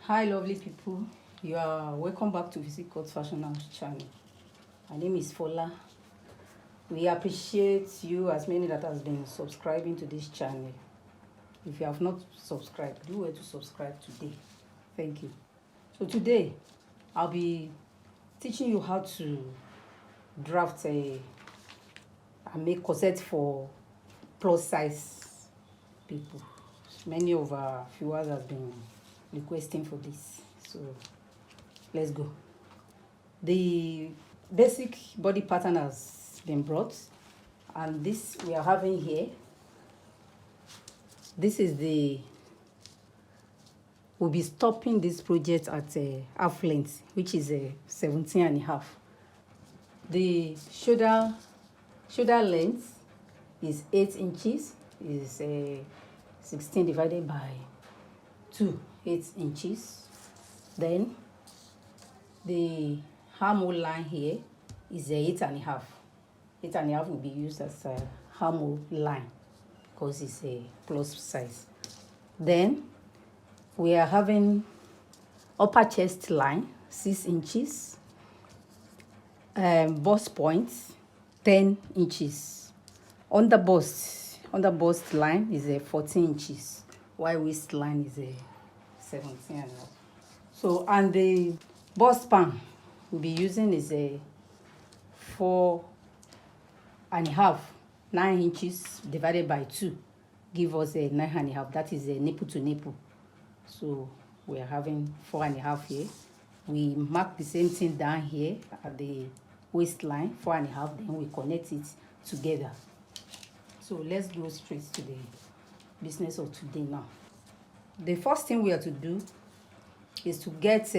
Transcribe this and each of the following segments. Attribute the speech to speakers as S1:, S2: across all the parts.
S1: Hi lovely people, you are welcome back to Physique Fashion House channel. My name is Fola. We appreciate you as many that has been subscribing to this channel. If you have not subscribed, do well to subscribe today. Thank you. So today I'll be teaching you how to draft and make corset for plus size people. Many of our viewers have been requesting for this, so let's go. The basic body pattern has been brought, and this we are having here, this is we'll be stopping this project at half length, which is 17.5. The shoulder length is 8 inches, is 16 divided by 2, 8 inches. Then the armhole line here is 8.5. 8.5 will be used as a armhole line because it's a plus size. Then we are having upper chest line 6 inches, bust point 10 inches. Under bust line is 14 inches, while waistline is 17.5. So, and the bust span we'll be using is 4.5. 9 inches divided by 2 give us 9.5. That is a nipple to nipple. So we are having 4.5 here. We mark the same thing down here at the waistline, 4.5. Then we connect it together. So let's go straight to the business of today now. The first thing we have to do is to get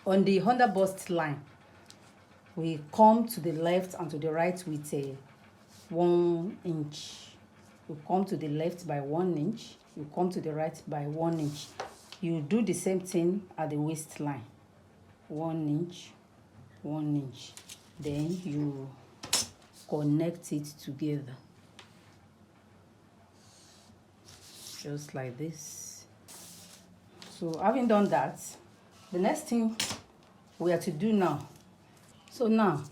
S1: on the under bust line, we come to the left and to the right with 1 inch. You come to the left by 1 inch, you come to the right by 1 inch. You do the same thing at the waistline, 1 inch, 1 inch. Then you connect it together, just like this. So having done that, the next thing we have to do now, so now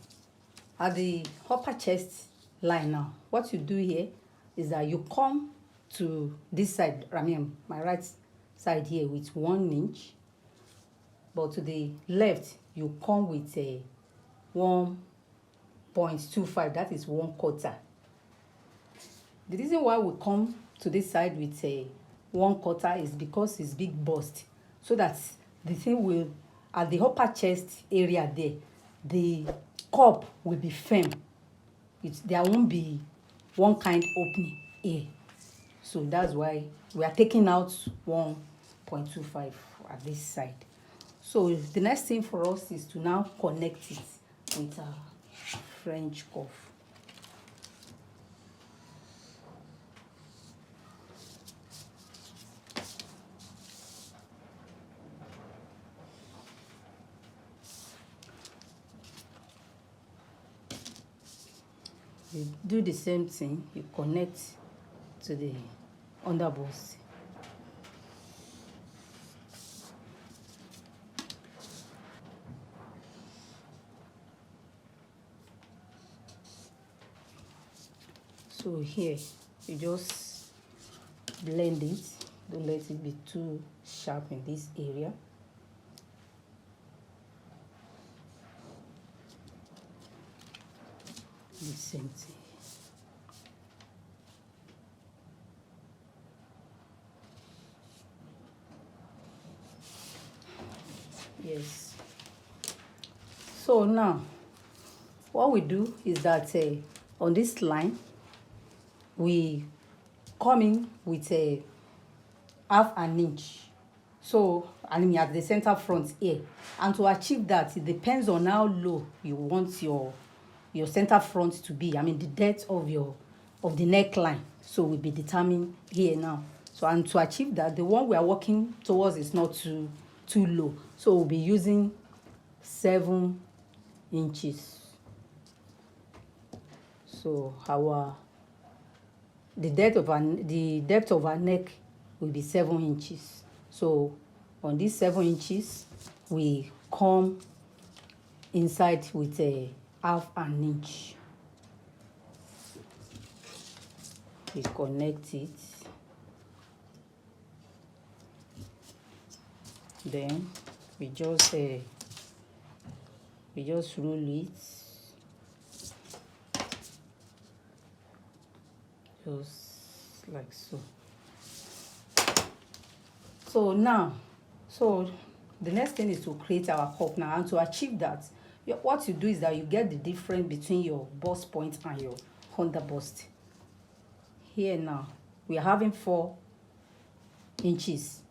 S1: at the upper chest line, now what you do here is that you come to this side, I mean my right side here, with 1 inch, but to the left you come with a 1.25, that is 1/4. The reason why we come to this side with a 1/4 is because it's big bust, so that the thing will, at the upper chest area there, the cup will be firm. There won't be one kind opening here. So that's why we are taking out 1.25 at this side. So the next thing for us is to now connect it with a French cuff. You do the same thing, you connect to the underbust. So here you just blend it, don't let it be too sharp in this area. The same thing. Yes. So now what we do is that on this line we come in with a 1/2 inch. So I mean at the center front here, and to achieve that, it depends on how low you want your center front to be. I mean the depth of the neckline, so will be determined here now. So, and to achieve that, the one we are working towards is not too low, so we'll be using 7 inches. So the depth of our neck will be 7 inches. So On these 7 inches, we come inside with a half an inch. We connect it. Then we just roll it. Just like so. So now, the next thing is to create our cup now, and to achieve that, what you do is that you get the difference between your bust point and your under bust. Here now, we are having 4 inches.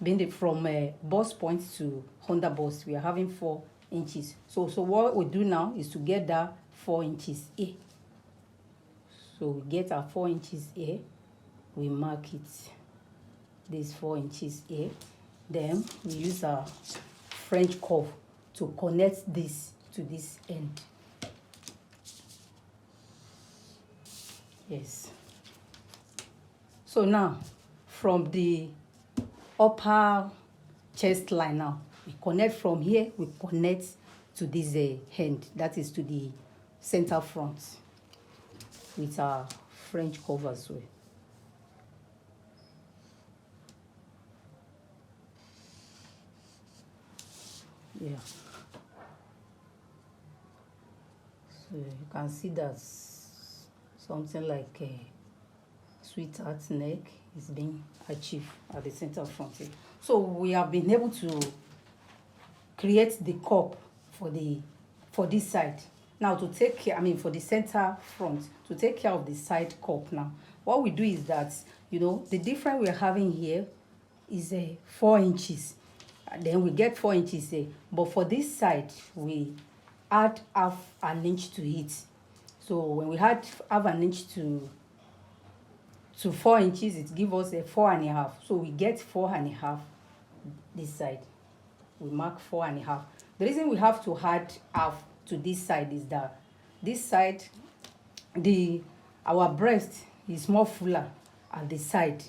S1: Being from bust point to under bust, we are having 4 inches. So what we do now is to get that 4 inches here. So we get our 4 inches here. We mark it. This 4 inches here. Then we use our French curve to connect this to this end. Yes. So now, from the upper chest line now, we connect from here, we connect to this end, that is to the center front, with our French curve as well. Yeah. So you can see that something like a sweetheart neck is being achieved at the center front here. So we have been able to create the cup for this side. Now to take care, for the center front, to take care of the side cup now, what we do is that, the difference we are having here is 4 inches. And then we get 4 inches here. But for this side, we add half an inch to it. So when we add half an inch to 4 inches, it gives us a 4.5. So we get 4.5 this side. We mark 4.5. The reason we have to add half to this side is that this side, our breast is more fuller at the side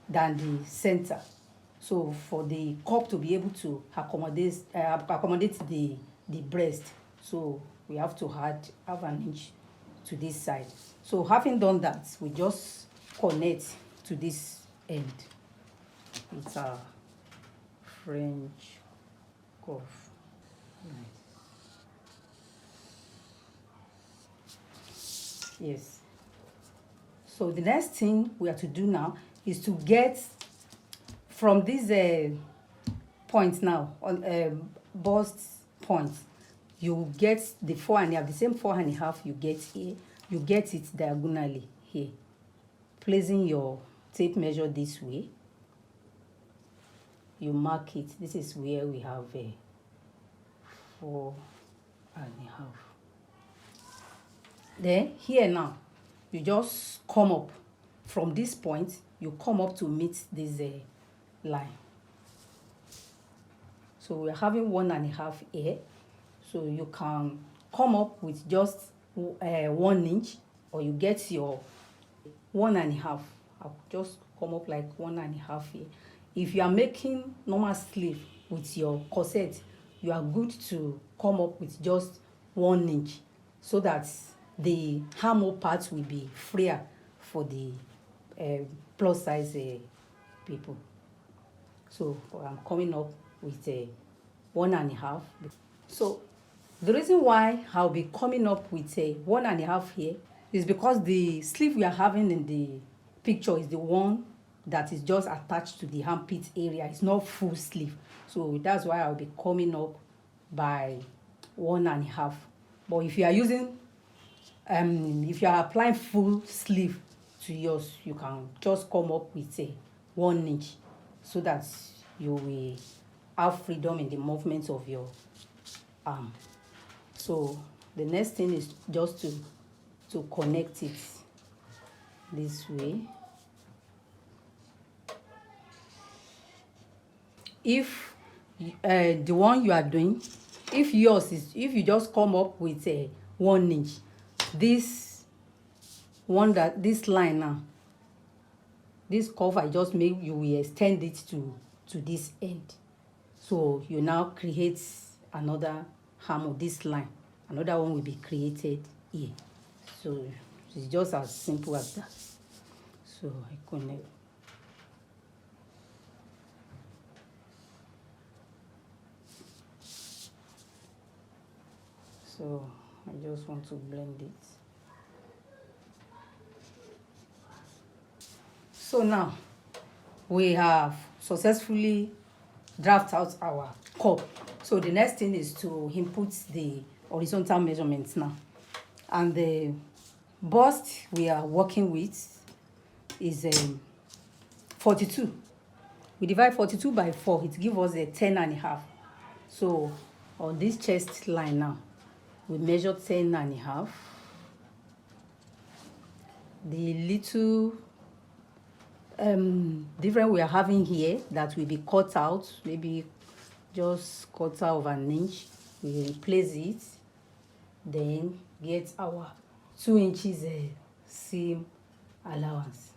S1: than the center. So for the cup to be able to accommodate the breast, so we have to add half an inch to this side. So having done that, we just connect to this end. It's a French curve. Yes. So the next thing we have to do now is to get from this point now, on bust point, you get the 4.5, the same 4.5 you get here, you get it diagonally here. Placing your tape measure this way, you mark it. This is where we have a 4.5. Then here now, you just come up from this point, you come up to meet this line. So we're having 1.5 here. So you can come up with just 1 inch, or you get your 1.5. I'll just come up like 1.5 here. If you are making normal sleeve with your corset, you are good to come up with just 1 inch, so that the armhole part will be freer for the plus size people. So I'm coming up with 1.5. So the reason why I'll be coming up with 1.5 here is because the sleeve we are having in the picture is the one that is just attached to the armpit area. It's not full sleeve. So that's why I'll be coming up by 1.5. But if you are using, if you are applying full sleeve to yours, you can just come up with 1 inch, so that you will have freedom in the movement of your arm. So the next thing is just to connect it this way. If the one you are doing, if you just come up with 1 inch, this line now, this curve I just made, you will extend it to to this end. So you now create another armhole, this line. Another one will be created here. So it's just as simple as that. So I connect. So I just want to blend it. So now we have successfully draft out our cup. So the next thing is to input the horizontal measurements now. And the bust we are working with is 42. We divide 42 by 4, it gives us a 10.5. So on this chest line now, we measure 10.5. The little different we are having here that will be cut out, maybe just quarter of an inch, we replace it, then get our 2 inches seam allowance.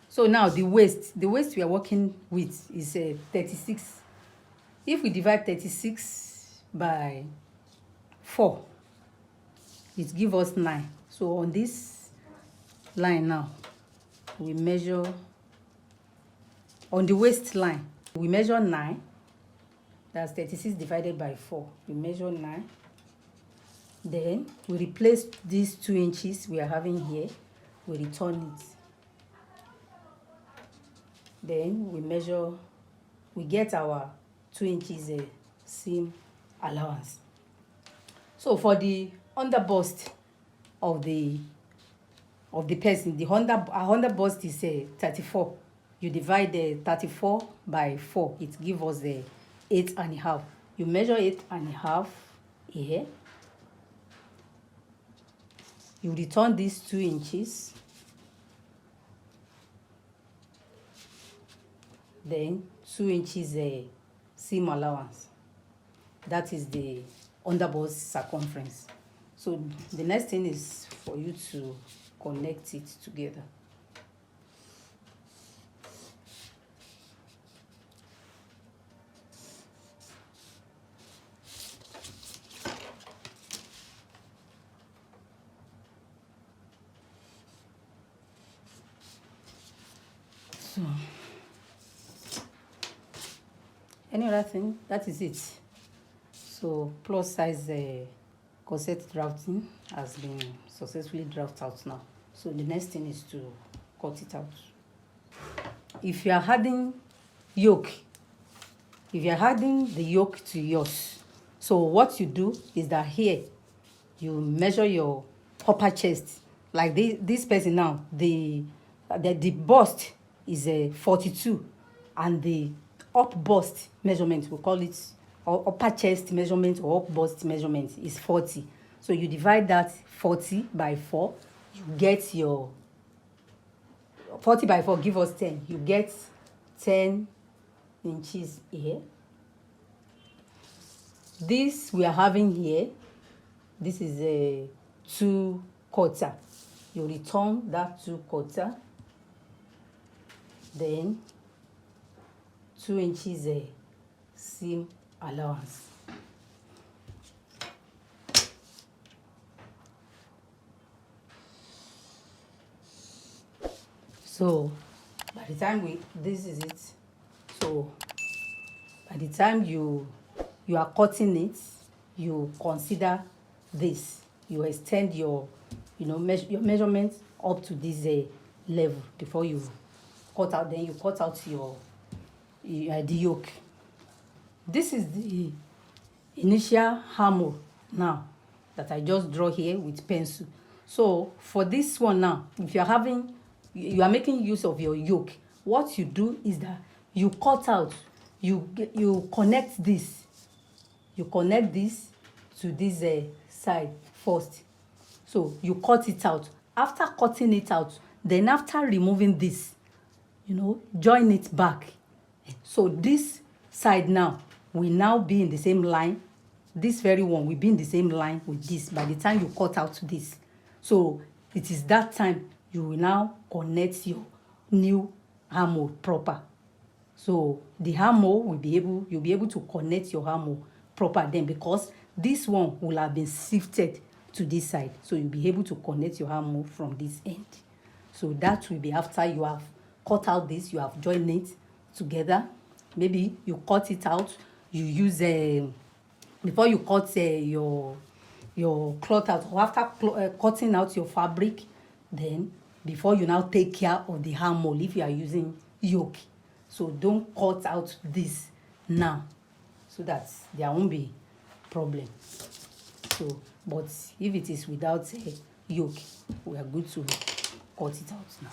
S1: So now the waist we are working with is 36. If we divide 36 by 4, it gives us 9. So on this line now, we measure on the waistline, we measure 9. That's 36 divided by 4. We measure 9. Then we replace these 2 inches we are having here. We return it. Then we measure, we get our 2 inches seam allowance. So for the under bust of the person, the under bust is 34. You divide the 34 by 4, it gives us 8.5. You measure 8.5 here. You return these 2 inches. Then 2 inches seam allowance. That is the under bust circumference. So the next thing is for you to connect it together. So any other thing, that is it. So plus size corset drafting has been successfully drafted out now. So the next thing is to cut it out. If you are adding yoke, if you are adding the yoke to yours, so what you do is that here you measure your upper chest. Like this person now, the bust is 42, and the up bust measurement, we call it upper chest measurement or up bust measurement, is 40. So you divide that 40 by 4, you get your 40 by 4 give us 10. You get 10 inches here. This we are having here, this is a 2/4. You return that 2/4. Then 2 inches seam allowance. So by the time this is it. So by the time you are cutting it, you consider this. You extend your your measurement up to this level before you cut out. Then you cut out the yoke. This is the initial armhole now that I just draw here with pencil. So for this one now, if you are making use of your yoke, what you do is that you cut out, you connect this. You connect this to this side first. So you cut it out. After cutting it out, then after removing this, join it back. So this side now will now be in the same line. This very one will be in the same line with this by the time you cut out this. So it is that time you will now connect your new armhole proper. So the armhole will be able, you'll be able to connect your armhole proper then, because this one will have been shifted to this side. So you'll be able to connect your armhole from this end. So that will be after you have cut out this, you have joined it together. Maybe you cut it out, you use before you cut your cloth out, or after cutting out your fabric, then before you now take care of the armhole if you are using yoke. So don't cut out this now, so that there won't be problem. So but if it is without yoke, we are good to cut it out now.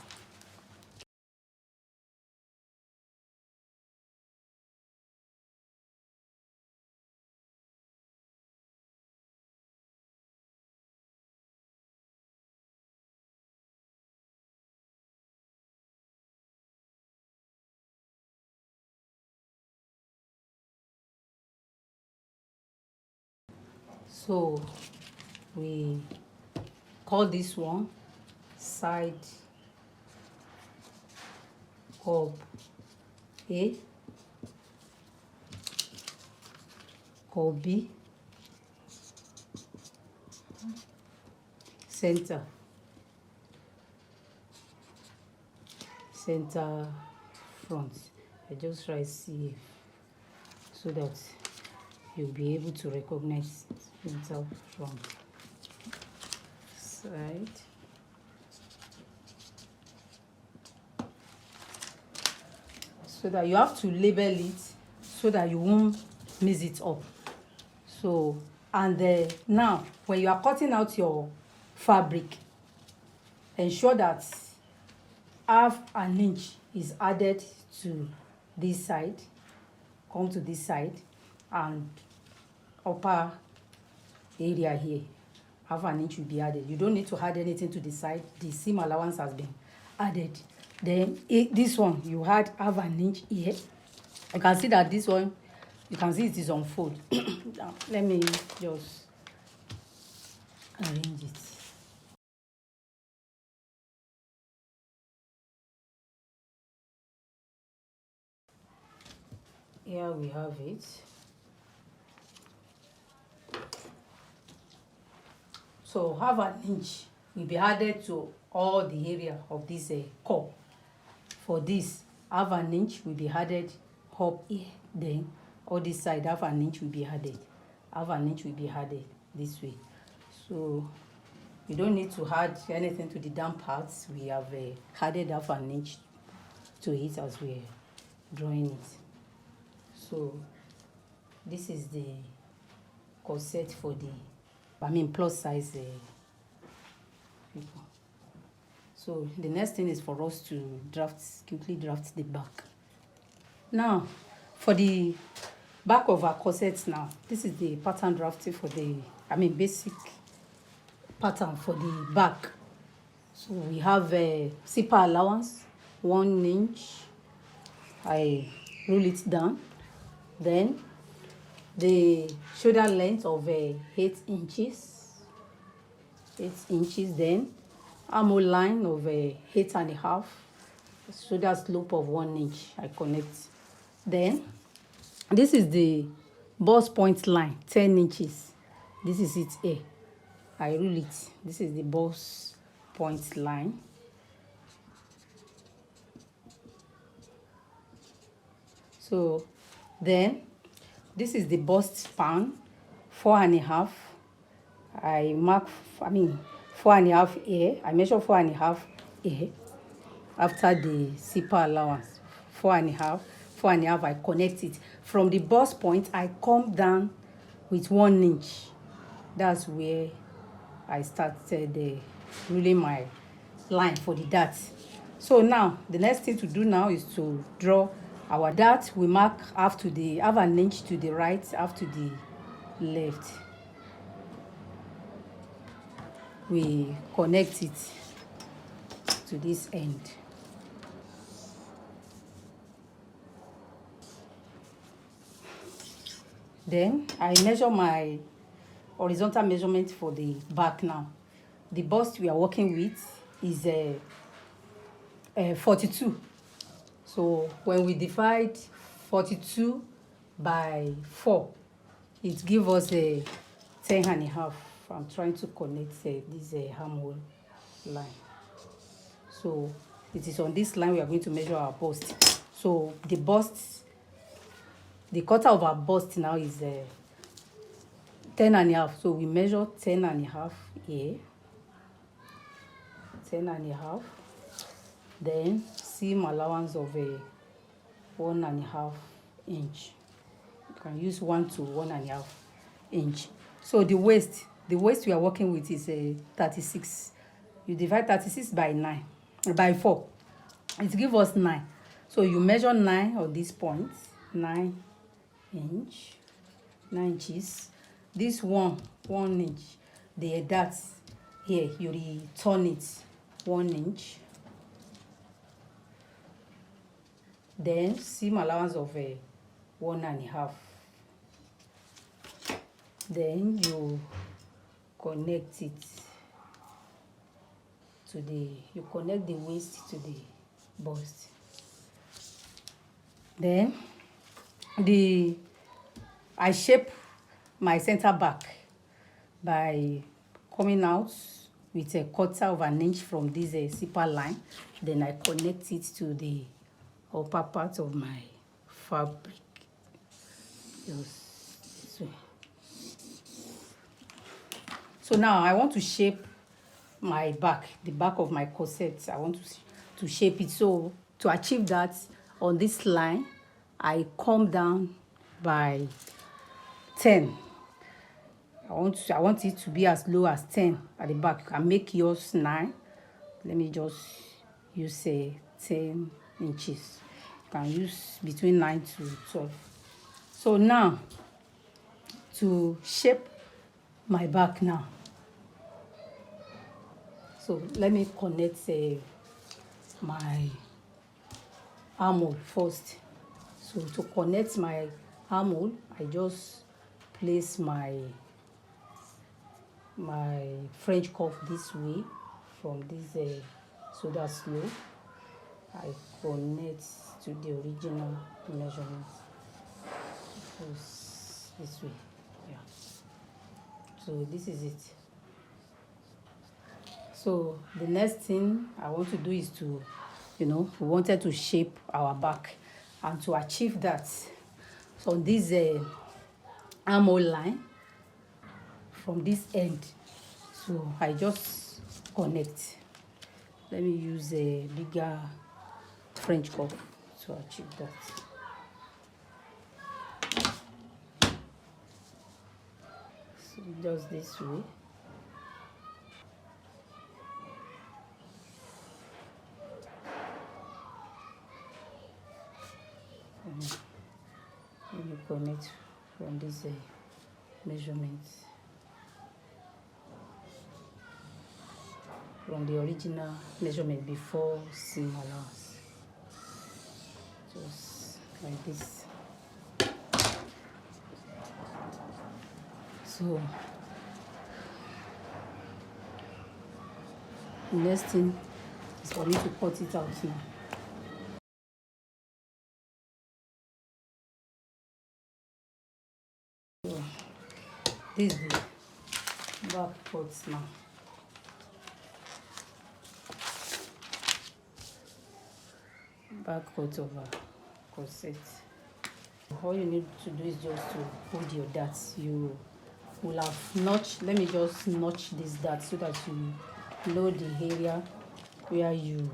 S1: So we call this one side hub A, hub B, center front. I just try see so that you'll be able to recognize center front, side, so that you have to label it so that you won't mix it up. So and now when you are cutting out your fabric, ensure that half an inch is added to this side, come to this side, and upper area here, half an inch will be added. You don't need to add anything to the side. The seam allowance has been added. Then this one, you add half an inch here. You can see that this one, you can see it is on fold. Now, let me just arrange it. Here we have it. So half an inch will be added to all the area of this cup. For this, half an inch will be added up here. Then all this side, half an inch will be added. Half an inch will be added this way. So you don't need to add anything to the down parts. We have added half an inch to it as we're drawing it. So this is the corset for the plus size people. So the next thing is for us to quickly draft the back. Now for the back of our corset, now this is the pattern drafting for the basic pattern for the back. So we have a zipper allowance 1 inch. I roll it down. Then the shoulder length of 8 inches. 8 inches. Then armhole line of 8.5. Shoulder slope of 1 inch. I connect. Then this is the bust point line 10 inches. This is it here. I rule it. This is the bust point line. So then this is the bust span 4.5. I mark 4.5 here. I measure 4.5 here. After the zipper allowance 4.5, I connect it from the bust point. I come down with 1 inch. That's where I started ruling my line for the dart. So now the next thing to do now is to draw our dart. We mark half an inch to the right, half to the left. We connect it to this end. Then I measure my horizontal measurement for the back now. The bust we are working with is 42. So when we divide 42 by 4, it gives us a 10.5. I'm trying to connect this armhole line. So it is on this line we are going to measure our bust. So the cutter of our bust now is 10.5. So we measure 10.5 here, 10.5. Then seam allowance of a 1.5 inch. You can use 1 to 1.5 inch. So the waist we are working with is a 36. You divide 36 by 4. It gives us 9. So you measure 9 on this point, 9 inches. This 1 inch, that's here, you return it 1 inch. Then seam allowance of a 1.5. Then you connect it to you connect the waist to the bust. Then I shape my center back by coming out with a 1/4 of an inch from this zipper line. Then I connect it to the upper part of my fabric. Just this way. So now I want to shape my back, the back of my corset. I want to shape it. So to achieve that, on this line, I come down by 10. I want it to be as low as 10 at the back. You can make yours 9. Let me just use 10 inches. You can use between 9 to 12. So now, to shape my back now. So let me connect my armhole first. So to connect my armhole, I just place my French cuff this way from this shoulder slope. I connect to the original measurement. This way, yeah. So this is it. So the next thing I want to do is to, we wanted to shape our back, and to achieve that, so on this armhole line from this end, so I just connect. Let me use a bigger French cuff to achieve that. So just this way. You connect from this measurement from the original measurement before seam allowance, just like this. So the next thing is for me to cut it out now. So this is the back cuts now. Back cut of a corset. All you need to do is just to hold your darts. You will have notched. Let me just notch this dart so that you know the area where you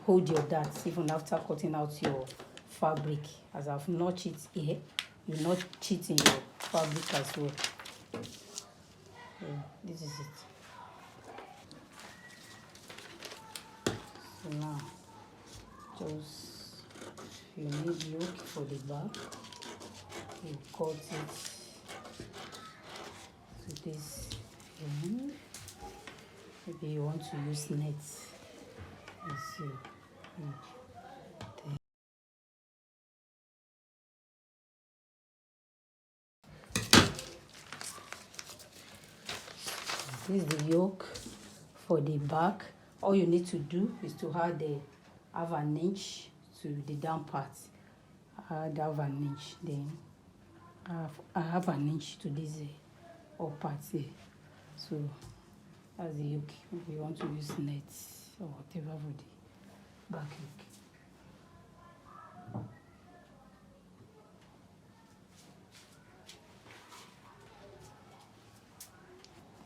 S1: hold your darts even after cutting out your fabric. As I've notched it here, you notch it in your fabric as well. So this is it. So now, just you need yoke for the back. You cut it to this end. Maybe you want to use nets. You see. This is the yoke for the back. All you need to do is to add half an inch to the down part. I have an inch, then I have an inch to this up part here. So that's the yoke. If you want to use nets or whatever for the back yoke.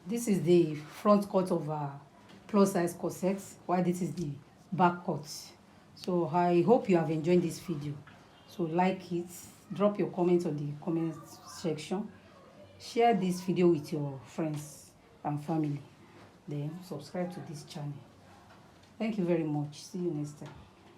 S1: This is the front cut of a plus size corset, while this is the back cut. So I hope you have enjoyed this video. So like it, drop your comments on the comment section, share this video with your friends and family, then subscribe to this channel. Thank you very much. See you next time.